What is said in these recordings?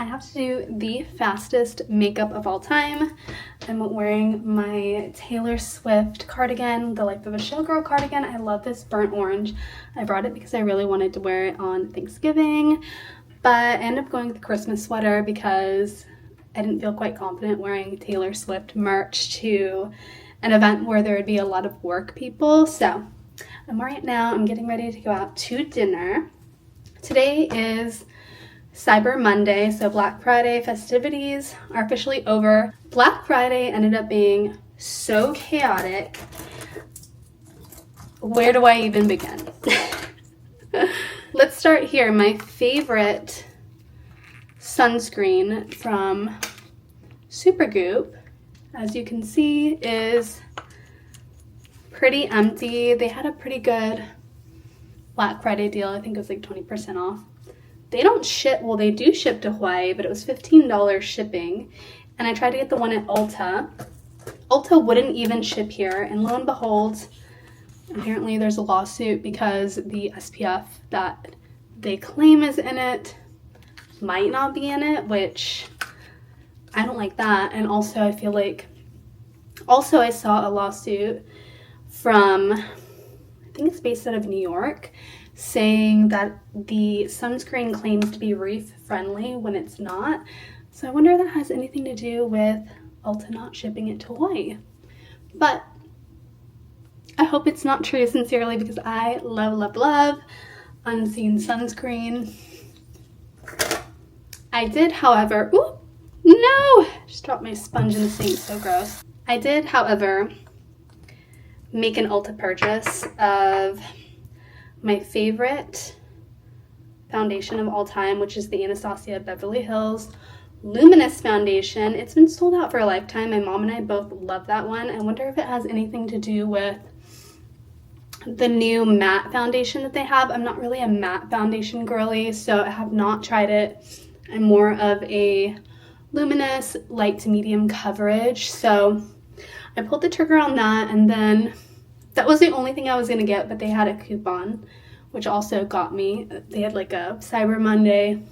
have to do the fastest makeup of all time. I'm wearing my Taylor Swift cardigan, the Life of a Showgirl cardigan. I love this burnt orange. I brought it because I really wanted to wear it on Thanksgiving, but I ended up going with the Christmas sweater because I didn't feel quite confident wearing Taylor Swift merch to an event where there would be a lot of work people. So I'm wearing it now. I'm getting ready to go out to dinner. Today is Cyber Monday, so Black Friday festivities are officially over. Black Friday ended up being so chaotic. Where do I even begin? Let's start here. My favorite sunscreen from Supergoop, as you can see, is pretty empty. They had a pretty good Black Friday deal. I think it was like 20% off. They don't ship, well, they do ship to Hawaii, but it was $15 shipping. And I tried to get the one at Ulta. Ulta wouldn't even ship here, and lo and behold, apparently there's a lawsuit because the SPF that they claim is in it might not be in it, which I don't like that. And also I feel like, also I saw a lawsuit from, I think it's based out of New York, saying that the sunscreen claims to be reef friendly when it's not. So I wonder if that has anything to do with Ulta not shipping it to Hawaii. But I hope it's not true, sincerely, because I love, love, love unseen sunscreen. I did, however, ooh, no! Just dropped my sponge in the sink, so gross. I did, however, make an Ulta purchase of my favorite foundation of all time, which is the Anastasia Beverly Hills Luminous Foundation. It's been sold out for a lifetime. My mom and I both love that one. I wonder if it has anything to do with the new matte foundation that they have. I'm not really a matte foundation girly, so I have not tried it. I'm more of a luminous light to medium coverage, so I pulled the trigger on that, and then that was the only thing I was gonna get, but they had a coupon, which also got me. They had like a Cyber Monday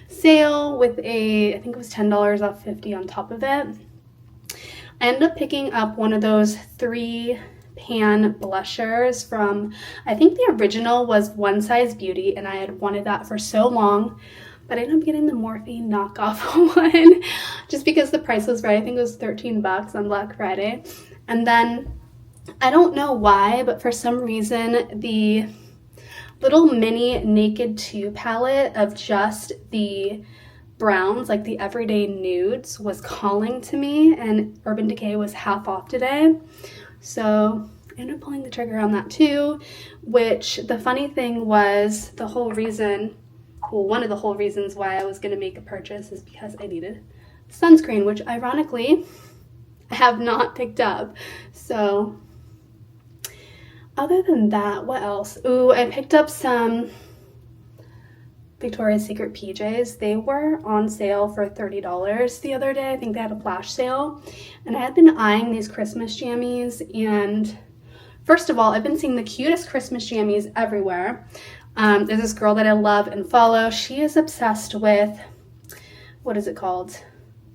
sale with a, I think it was $10 off 50 on top of it. I ended up picking up one of those 3-pan blushers from, I think the original was One Size Beauty, and I had wanted that for so long, but I ended up getting the Morphine knockoff one just because the price was right. I think it was 13 bucks on Black Friday. And then I don't know why, but for some reason the little mini Naked 2 palette of just the browns, like the everyday nudes, was calling to me, and Urban Decay was half off today. So I ended up pulling the trigger on that too, which the funny thing was the whole reason, well, one of the whole reasons why I was going to make a purchase is because I needed sunscreen, which ironically I have not picked up. So other than that, what else? Ooh, I picked up some Victoria's Secret PJs. They were on sale for $30 the other day. I think they had a flash sale. And I had been eyeing these Christmas jammies, and first of all, I've been seeing the cutest Christmas jammies everywhere. There's this girl that I love and follow. She is obsessed with, what is it called?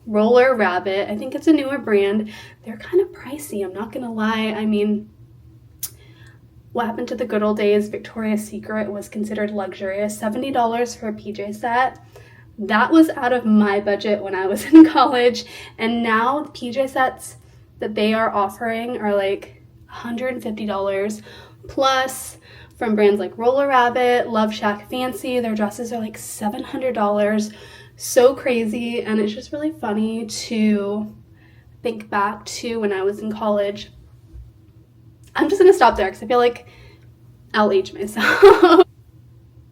Roller Rabbit. I think it's a newer brand. They're kind of pricey, I'm not gonna lie. I mean, what happened to the good old days? Victoria's Secret was considered luxurious. $70 for a PJ set. That was out of my budget when I was in college. And now the PJ sets that they are offering are like $150 plus, from brands like Roller Rabbit, Love Shack Fancy. Their dresses are like $700. So crazy. And it's just really funny to think back to when I was in college. I'm just gonna stop there because I feel like I'll age myself. I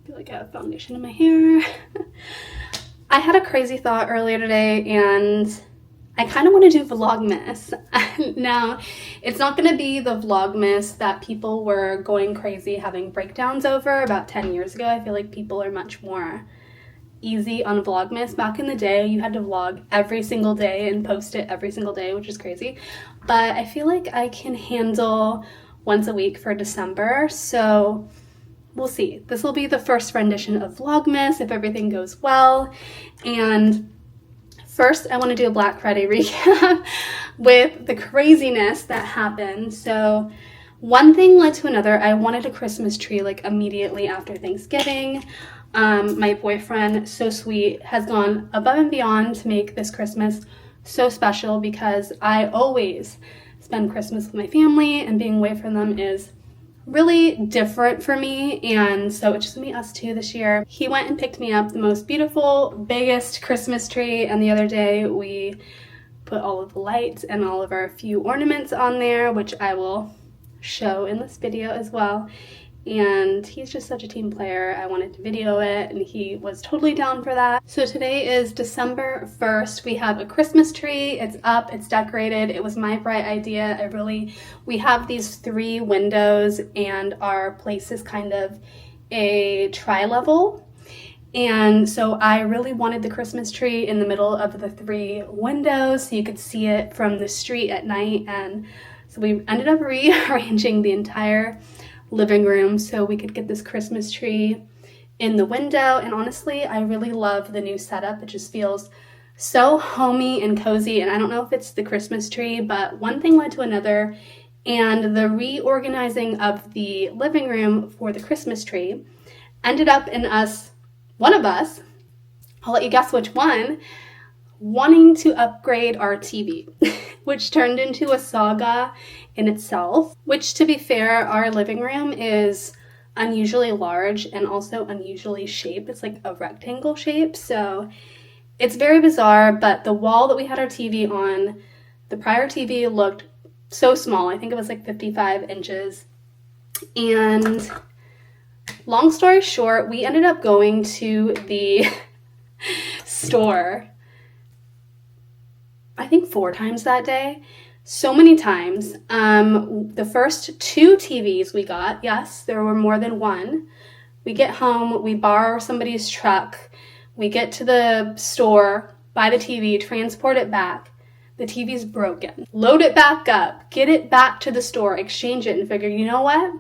feel like I have foundation in my hair. I had a crazy thought earlier today, and I kind of want to do Vlogmas. Now, it's not going to be the Vlogmas that people were going crazy having breakdowns over about 10 years ago. I feel like people are much more easy on Vlogmas. Back in the day, you had to vlog every single day and post it every single day, which is crazy. But I feel like I can handle once a week for December. So we'll see. This will be the first rendition of Vlogmas if everything goes well. And first, I want to do a Black Friday recap with the craziness that happened. So one thing led to another. I wanted a Christmas tree like immediately after Thanksgiving. My boyfriend, so sweet, has gone above and beyond to make this Christmas so special because I always spend Christmas with my family, and being away from them is really different for me, and so it's just gonna be us two this year. He went and picked me up the most beautiful, biggest Christmas tree, and the other day we put all of the lights and all of our few ornaments on there, which I will show in this video as well. And he's just such a team player. I wanted to video it, and he was totally down for that. So today is December 1st. We have a Christmas tree. It's up, it's decorated. It was my bright idea. We have these 3 windows, and our place is kind of a tri-level. And so I really wanted the Christmas tree in the middle of the 3 windows so you could see it from the street at night. And so we ended up rearranging the entire living room so we could get this Christmas tree in the window. And honestly, I really love the new setup. It just feels so homey and cozy, and I don't know if it's the Christmas tree, but one thing led to another, and the reorganizing of the living room for the Christmas tree ended up in one of us, I'll let you guess which one, wanting to upgrade our TV, which turned into a saga in itself, which, to be fair, our living room is unusually large and also unusually shaped. It's like a rectangle shape, so it's very bizarre, but the wall that we had our TV on, the prior TV looked so small. I think it was like 55 inches. And long story short, we ended up going to the store, I think 4 times that day. So many times. The first 2 TVs we got, yes, there were more than one. We get home, we borrow somebody's truck, we get to the store, buy the TV, transport it back. The TV's broken. Load it back up, get it back to the store, exchange it, and figure, you know what?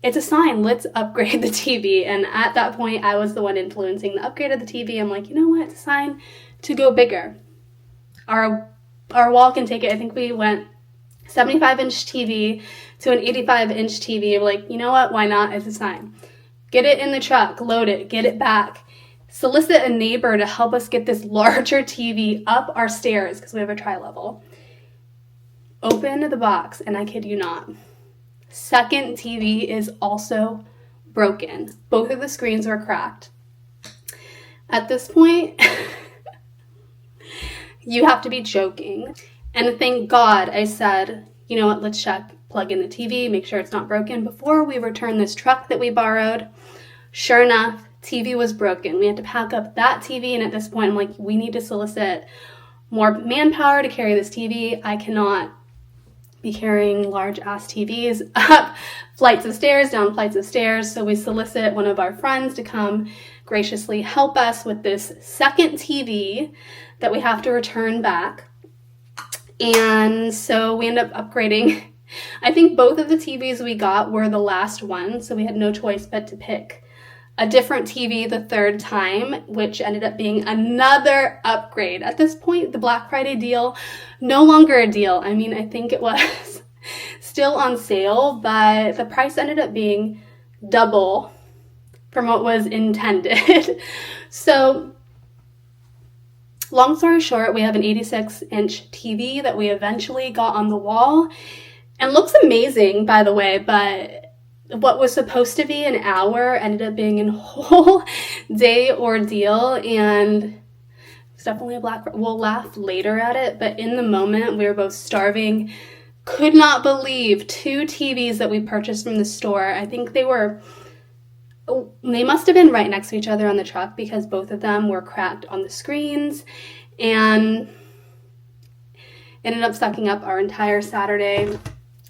It's a sign, let's upgrade the TV. And at that point, I was the one influencing the upgrade of the TV. I'm like, you know what? It's a sign to go bigger. Our wall can take it. I think we went 75-inch TV to an 85-inch TV. We're like, you know what? Why not? It's a sign. Get it in the truck, load it, get it back. Solicit a neighbor to help us get this larger TV up our stairs because we have a tri-level. Open the box, and I kid you not, second TV is also broken. Both of the screens were cracked. At this point, you have to be joking. And thank God I said, you know what, let's check, plug in the TV, make sure it's not broken before we return this truck that we borrowed. Sure enough, TV was broken. We had to pack up that TV, and at this point I'm like, we need to solicit more manpower to carry this TV. I cannot be carrying large ass TVs up flights of stairs, down flights of stairs. So we solicit one of our friends to come graciously help us with this second TV that we have to return back. And so we end up upgrading. I think both of the TVs we got were the last one, so we had no choice but to pick a different TV the third time, which ended up being another upgrade. At this point, the Black Friday deal, no longer a deal. I mean, I think it was still on sale, but the price ended up being double from what was intended. So long story short, we have an 86-inch TV that we eventually got on the wall, and looks amazing, by the way, but what was supposed to be an hour ended up being a whole day ordeal, and it's definitely we'll laugh later at it, but in the moment, we were both starving, could not believe 2 TVs that we purchased from the store. I think they must have been right next to each other on the truck because both of them were cracked on the screens, and ended up sucking up our entire Saturday.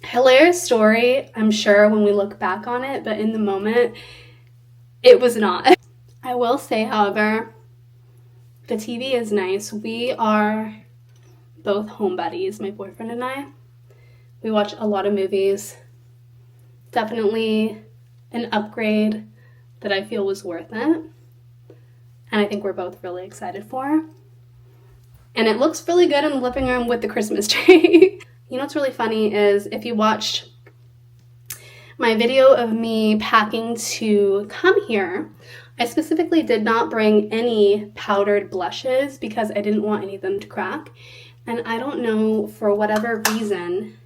Hilarious story, I'm sure, when we look back on it, but in the moment, it was not. I will say, however, the TV is nice. We are both home buddies, my boyfriend and I. We watch a lot of movies. Definitely an upgrade that I feel was worth it. And I think we're both really excited for. And it looks really good in the living room with the Christmas tree. You know what's really funny is if you watched my video of me packing to come here, I specifically did not bring any powdered blushes because I didn't want any of them to crack. And I don't know, for whatever reason,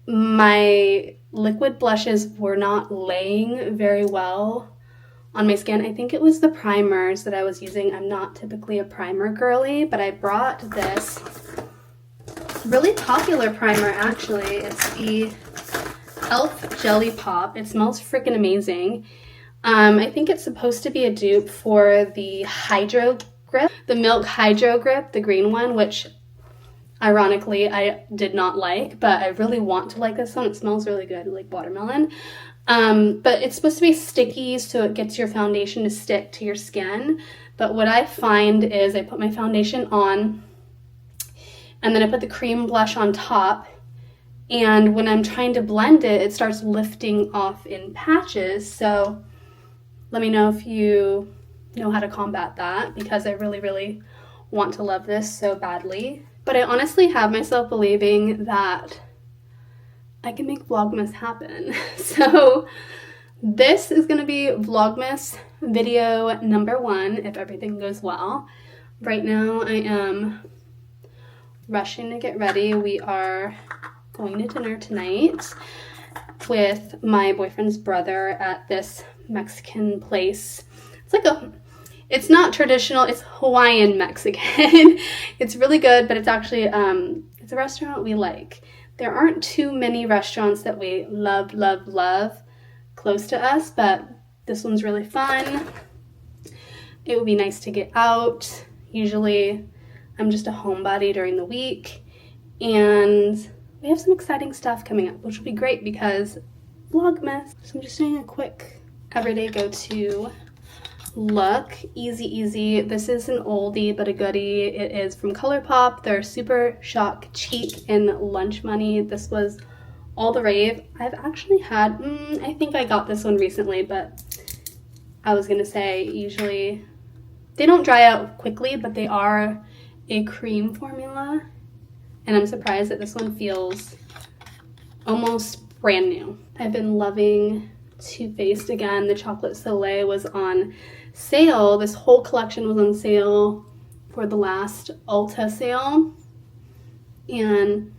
my liquid blushes were not laying very well on my skin. I think it was the primers that I was using. I'm not typically a primer girly, but I brought this really popular primer actually. It's the Elf Jelly Pop. It smells freaking amazing. I think it's supposed to be a dupe for the Hydro Grip, the Milk Hydro Grip, the green one, which ironically I did not like, but I really want to like this one. It smells really good, like watermelon. But it's supposed to be sticky, so it gets your foundation to stick to your skin. But what I find is I put my foundation on, and then I put the cream blush on top, and when I'm trying to blend it, it starts lifting off in patches. So let me know if you know how to combat that, because I really, really want to love this so badly. But I honestly have myself believing that I can make Vlogmas happen. So this is going to be Vlogmas video number 1 if everything goes well. Right now I am rushing to get ready. We are going to dinner tonight with my boyfriend's brother at this Mexican place. It's not traditional, it's Hawaiian Mexican. It's really good, but it's actually it's a restaurant we like. There aren't too many restaurants that we love close to us, but this one's really fun. It would be nice to get out. Usually I'm just a homebody during the week, and we have some exciting stuff coming up, which will be great because Vlogmas. So I'm just doing a quick everyday go-to look. Easy. This is an oldie but a goodie. It is from ColourPop. They're super shock cheap in lunch money. This was all the rave. I've actually had, I think I got this one recently, but I was gonna say usually they don't dry out quickly, but they are a cream formula, and I'm surprised that this one feels almost brand new. I've been loving Too Faced again. The Chocolate Soleil was on sale. This whole collection was on sale for the last Ulta sale, and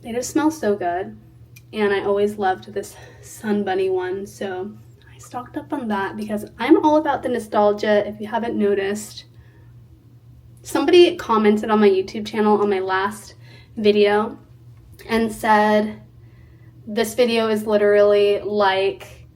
they just smell so good. And I always loved this Sun Bunny one, so I stocked up on that because I'm all about the nostalgia. If you haven't noticed, somebody commented on my YouTube channel on my last video and said this video is literally like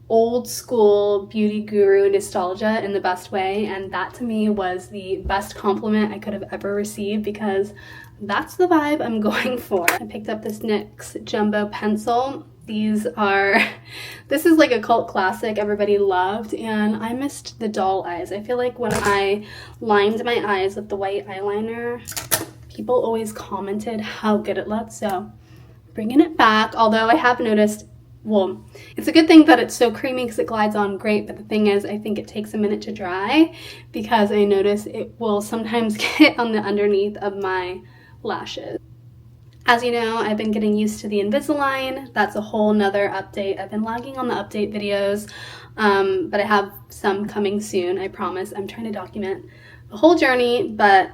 old school beauty guru nostalgia in the best way, and that to me was the best compliment I could have ever received because that's the vibe I'm going for. I picked up this NYX Jumbo Pencil. This is like a cult classic everybody loved, and I missed the doll eyes. I feel like when I lined my eyes with the white eyeliner, people always commented how good it looked, so bringing it back. Although I have noticed, well, it's a good thing that it's so creamy because it glides on great, but the thing is I think it takes a minute to dry because I notice it will sometimes get on the underneath of my lashes. As you know, I've been getting used to the Invisalign. That's a whole nother update. I've been lagging on the update videos, but I have some coming soon, I promise. I'm trying to document the whole journey, but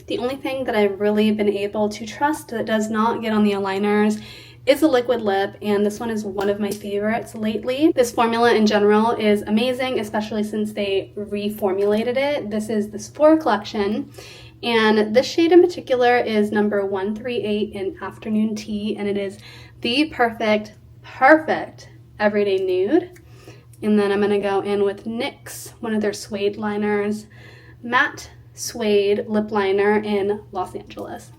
the only thing that I've really been able to trust that does not get on the aligners is a liquid lip, and this one is one of my favorites lately. This formula in general is amazing, especially since they reformulated it. This is the Sephora collection, and this shade in particular is number 138 in Afternoon Tea, and it is the perfect everyday nude. And then I'm going to go in with NYX, one of their suede liners, matte suede lip liner in Los Angeles.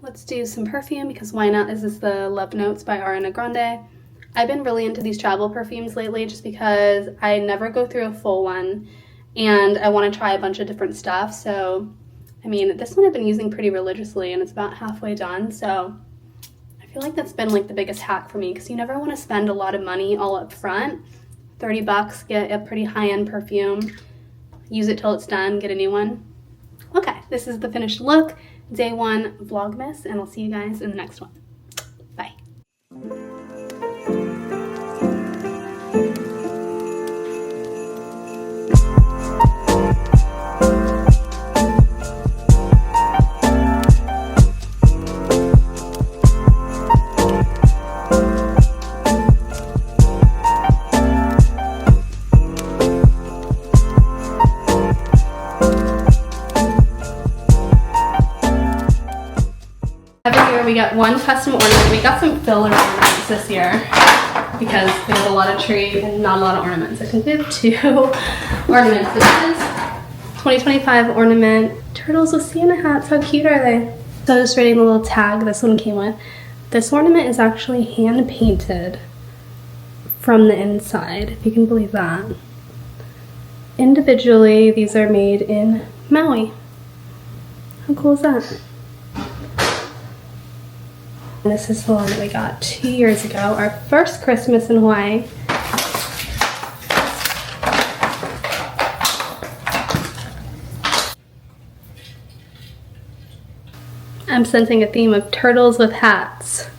Let's do some perfume because why not? This is the Love Notes by Ariana Grande. I've been really into these travel perfumes lately just because I never go through a full one, and I want to try a bunch of different stuff. So, I mean, this one I've been using pretty religiously, and it's about halfway done, so I feel like that's been like the biggest hack for me, because you never want to spend a lot of money all up front. 30 bucks, get a pretty high-end perfume, use it till it's done, get a new one. Okay, this is the finished look, day 1 Vlogmas, and I'll see you guys in the next one. Bye. We got one custom ornament. We got some filler ornaments this year because we have a lot of tree and not a lot of ornaments. I think we have 2 ornaments. This is 2025 ornament. Turtles with Santa hats. How cute are they? So just reading the little tag this one came with. This ornament is actually hand painted from the inside, if you can believe that. Individually, these are made in Maui. How cool is that? This is the one that we got 2 years ago, our first Christmas in Hawaii. I'm sensing a theme of turtles with hats.